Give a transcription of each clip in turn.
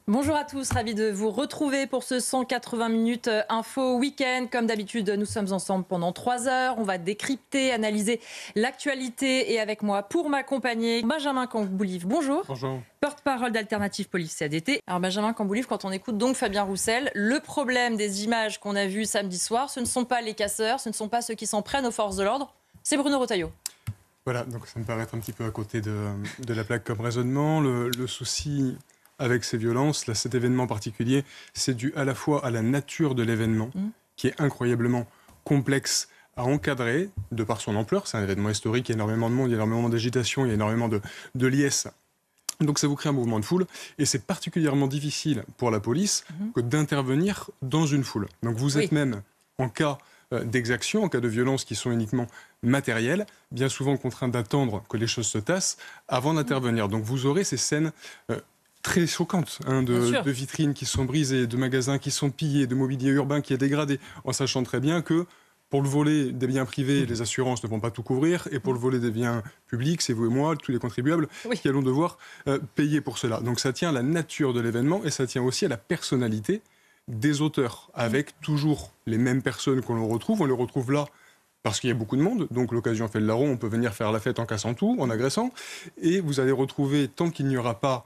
Bonjour à tous, ravi de vous retrouver pour ce 180 minutes info week-end. Comme d'habitude, nous sommes ensemble pendant 3 heures. On va décrypter, analyser l'actualité et avec moi pour m'accompagner, Benjamin Camboulive. Bonjour. Bonjour. Porte-parole d'Alternative Police CADT. Alors Benjamin Camboulive, quand on écoute donc Fabien Roussel, le problème des images qu'on a vues samedi soir, ce ne sont pas les casseurs, ce ne sont pas ceux qui s'en prennent aux forces de l'ordre, c'est Bruno Retailleau. Voilà, donc ça me paraît être un petit peu à côté de la plaque comme raisonnement. Le souci avec ces violences, là, cet événement particulier, c'est dû à la fois à la nature de l'événement, qui est incroyablement complexe à encadrer, de par son ampleur. C'est un événement historique, il y a énormément de monde, il y a énormément d'agitation, il y a énormément de liesses. Donc ça vous crée un mouvement de foule, et c'est particulièrement difficile pour la police que d'intervenir dans une foule. Donc vous êtes même, en cas d'exaction, en cas de violences qui sont uniquement matérielles, bien souvent contraints d'attendre que les choses se tassent avant d'intervenir. Donc vous aurez ces scènes très choquantes, de vitrines qui sont brisées, de magasins qui sont pillés, de mobilier urbain qui est dégradé, en sachant très bien que pour le volet des biens privés, les assurances ne vont pas tout couvrir, et pour le volet des biens publics, c'est vous et moi, tous les contribuables, qui allons devoir payer pour cela. Donc ça tient à la nature de l'événement, et ça tient aussi à la personnalité des auteurs, avec toujours les mêmes personnes qu'on le retrouve. On les retrouve là parce qu'il y a beaucoup de monde, donc l'occasion fait le larron, on peut venir faire la fête en cassant tout, en agressant, et vous allez retrouver, tant qu'il n'y aura pas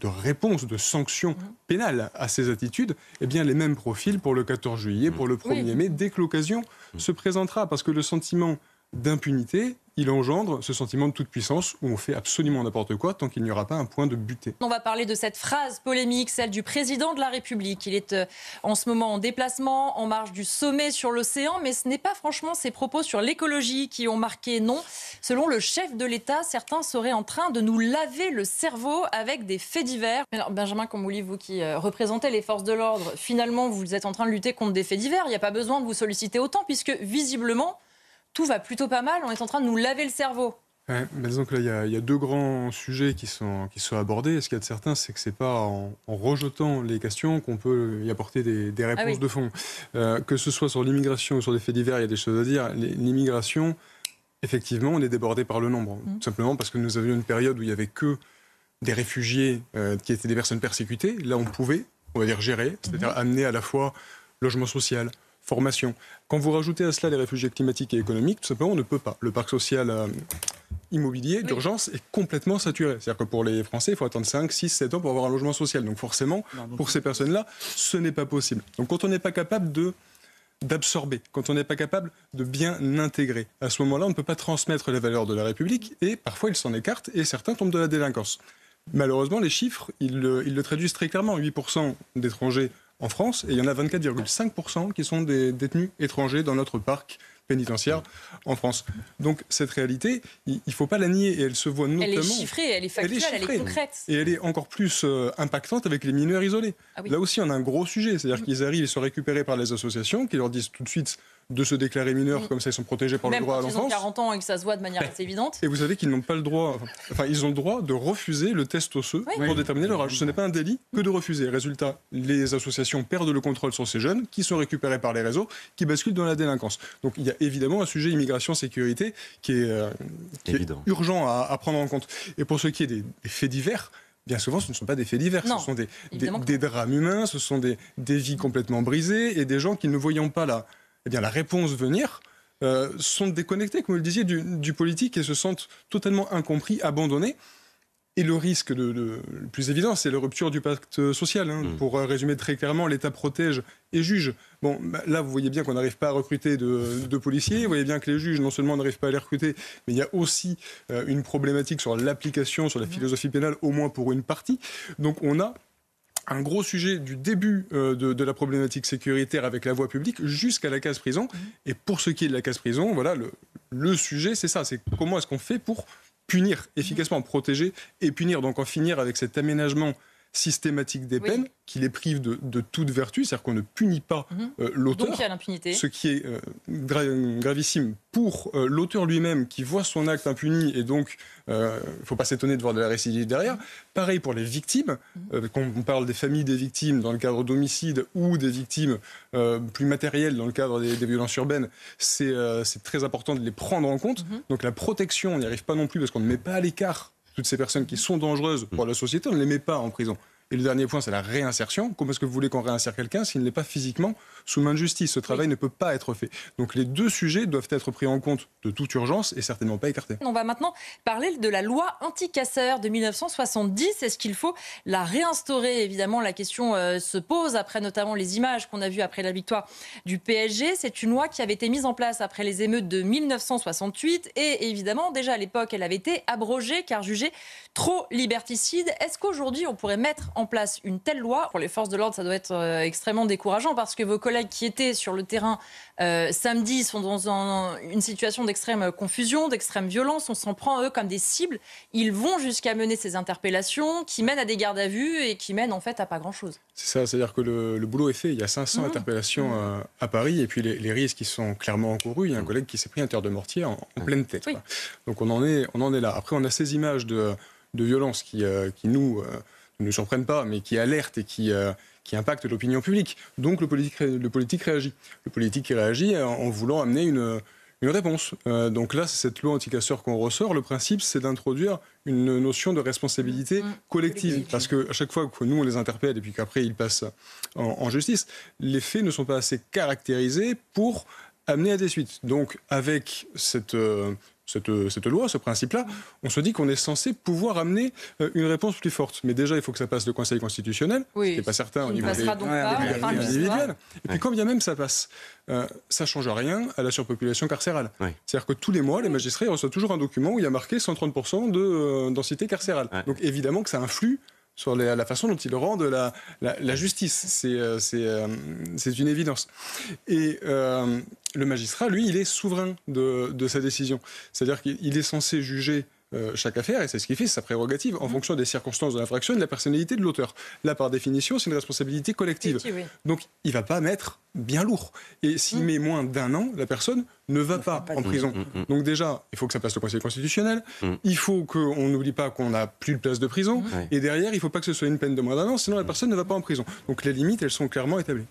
de réponse, de sanctions pénales à ces attitudes, eh bien les mêmes profils pour le 14 juillet, pour le 1er mai, dès que l'occasion se présentera. Parce que le sentiment d'impunité, il engendre ce sentiment de toute puissance où on fait absolument n'importe quoi tant qu'il n'y aura pas un point de butée. On va parler de cette phrase polémique, celle du président de la République. Il est en ce moment en déplacement, en marge du sommet sur l'océan, mais ce n'est pas franchement ses propos sur l'écologie qui ont marqué non. Selon le chef de l'État, certains seraient en train de nous laver le cerveau avec des faits divers. Alors Benjamin Camboulive, vous qui représentez les forces de l'ordre, finalement vous êtes en train de lutter contre des faits divers. Il n'y a pas besoin de vous solliciter autant puisque visiblement tout va plutôt pas mal, on est en train de nous laver le cerveau. Ouais, mais disons que là, il y a deux grands sujets qui sont abordés. Ce qu'il y a de certain, c'est que c'est pas en rejetant les questions qu'on peut y apporter des réponses de fond. Que ce soit sur l'immigration ou sur des faits divers, il y a des choses à dire. L'immigration, effectivement, on est débordé par le nombre. Tout simplement parce que nous avions une période où il n'y avait que des réfugiés qui étaient des personnes persécutées. Là, on pouvait, on va dire, gérer, c'est-à-dire amener à la fois logement social, formation. Quand vous rajoutez à cela les réfugiés climatiques et économiques, tout simplement, on ne peut pas. Le parc social immobilier d'urgence est complètement saturé. C'est-à-dire que pour les Français, il faut attendre 5, 6, 7 ans pour avoir un logement social. Donc forcément, pour ces personnes-là, ce n'est pas possible. Donc quand on n'est pas capable d'absorber, quand on n'est pas capable de bien intégrer, à ce moment-là, on ne peut pas transmettre les valeurs de la République et parfois, ils s'en écartent et certains tombent de la délinquance. Malheureusement, les chiffres, ils le traduisent très clairement. 8% d'étrangers en France, et il y en a 24,5% qui sont des détenus étrangers dans notre parc pénitentiaire en France. Donc cette réalité, il ne faut pas la nier, et elle se voit notamment... Elle est chiffrée, elle est factuelle, elle est concrète. Et elle est encore plus impactante avec les mineurs isolés. Là aussi, on a un gros sujet, c'est-à-dire qu'ils arrivent, ils sont récupérés par les associations, qui leur disent tout de suite de se déclarer mineurs, comme ça ils sont protégés par le droit à l'enfance. Même quand ils ont 40 ans et que ça se voit de manière assez évidente. Et vous savez qu'ils n'ont pas le droit, ils ont le droit de refuser le test osseux pour déterminer leur âge. Ce n'est pas un délit que de refuser. Résultat, les associations perdent le contrôle sur ces jeunes, qui sont récupérés par les réseaux, qui basculent dans la délinquance. Donc il y a évidemment un sujet immigration-sécurité qui est urgent à prendre en compte. Et pour ce qui est des faits divers, bien souvent, ce ne sont pas des faits divers, ce sont des drames humains, ce sont des vies complètement brisées, et des gens qui, ne voyant pas la réponse venir, sont déconnectés, comme vous le disiez, du politique, et se sentent totalement incompris, abandonnés. Et le risque le plus évident, c'est la rupture du pacte social. Pour résumer très clairement, l'État protège et juge. Bon, là, vous voyez bien qu'on n'arrive pas à recruter de policiers. Vous voyez bien que les juges, non seulement n'arrivent pas à les recruter, mais il y a aussi une problématique sur l'application, sur la philosophie pénale, au moins pour une partie. Donc on a un gros sujet du début de la problématique sécuritaire avec la voie publique jusqu'à la case prison. Et pour ce qui est de la case prison, voilà, le sujet, c'est ça. C'est comment est-ce qu'on fait pour punir efficacement, protéger et punir. Donc en finir avec cet aménagement systématique des peines qui les prive de toute vertu, c'est-à-dire qu'on ne punit pas l'auteur. Donc il y a l'impunité. Ce qui est gravissime pour l'auteur lui-même qui voit son acte impuni, et donc il ne faut pas s'étonner de voir de la récidive derrière. Pareil pour les victimes, quand on parle des familles des victimes dans le cadre d'homicides ou des victimes plus matérielles dans le cadre des violences urbaines, c'est très important de les prendre en compte. Donc la protection, on n'y arrive pas non plus parce qu'on ne met pas à l'écart toutes ces personnes qui sont dangereuses pour la société, on ne les met pas en prison. Et le dernier point, c'est la réinsertion. Comment est-ce que vous voulez qu'on réinsère quelqu'un s'il ne l'est pas physiquement sous main de justice? Ce travail ne peut pas être fait. Donc les deux sujets doivent être pris en compte de toute urgence et certainement pas écartés. On va maintenant parler de la loi anti-casseurs de 1970. Est-ce qu'il faut la réinstaurer? Évidemment, la question se pose après notamment les images qu'on a vues après la victoire du PSG. C'est une loi qui avait été mise en place après les émeutes de 1968 et évidemment, déjà à l'époque, elle avait été abrogée car jugée trop liberticide. Est-ce qu'aujourd'hui, on pourrait mettre en place une telle loi? Pour les forces de l'ordre, ça doit être extrêmement décourageant parce que vos collègues qui étaient sur le terrain samedi sont dans une situation d'extrême confusion, d'extrême violence. On s'en prend, eux, comme des cibles. Ils vont jusqu'à mener ces interpellations qui mènent à des gardes à vue et qui mènent en fait à pas grand-chose. C'est ça, c'est-à-dire que le boulot est fait. Il y a 500 interpellations à Paris et puis les risques qui sont clairement encourus. Il y a un collègue qui s'est pris un tir de mortier en pleine tête. Oui. Quoi. Donc on en est là. Après, on a ces images de violence qui nous ne surprennent pas, mais qui alertent et qui impactent l'opinion publique. Donc le politique réagit. Le politique réagit en voulant amener une réponse. Donc là, c'est cette loi anti-casseurs qu'on ressort. Le principe, c'est d'introduire une notion de responsabilité collective. Parce qu'à chaque fois que nous, on les interpelle et puis qu'après, ils passent en justice, les faits ne sont pas assez caractérisés pour amener à des suites. Donc avec cette loi, ce principe-là, on se dit qu'on est censé pouvoir amener une réponse plus forte. Mais déjà, il faut que ça passe le Conseil constitutionnel, ce qui n'est pas certain au niveau des libertés individuelles. Et puis quand bien même ça passe, ça ne change rien à la surpopulation carcérale. C'est-à-dire que tous les mois, les magistrats reçoivent toujours un document où il y a marqué 130% de densité carcérale. Donc évidemment que ça influe sur la façon dont ils rendent la justice. C'est une évidence. Et le magistrat, lui, il est souverain de sa décision. C'est-à-dire qu'il est censé juger chaque affaire, et c'est ce qu'il fait, c'est sa prérogative, en fonction des circonstances de l'infraction et de la personnalité de l'auteur. Là, par définition, c'est une responsabilité collective. Donc, il ne va pas mettre bien lourd. Et s'il met moins d'1 an, la personne ne va pas en prison. Donc déjà, il faut que ça passe le Conseil constitutionnel, il faut qu'on n'oublie pas qu'on n'a plus de place de prison, et derrière, il ne faut pas que ce soit une peine de moins d'1 an, sinon la personne ne va pas en prison. Donc les limites, elles sont clairement établies.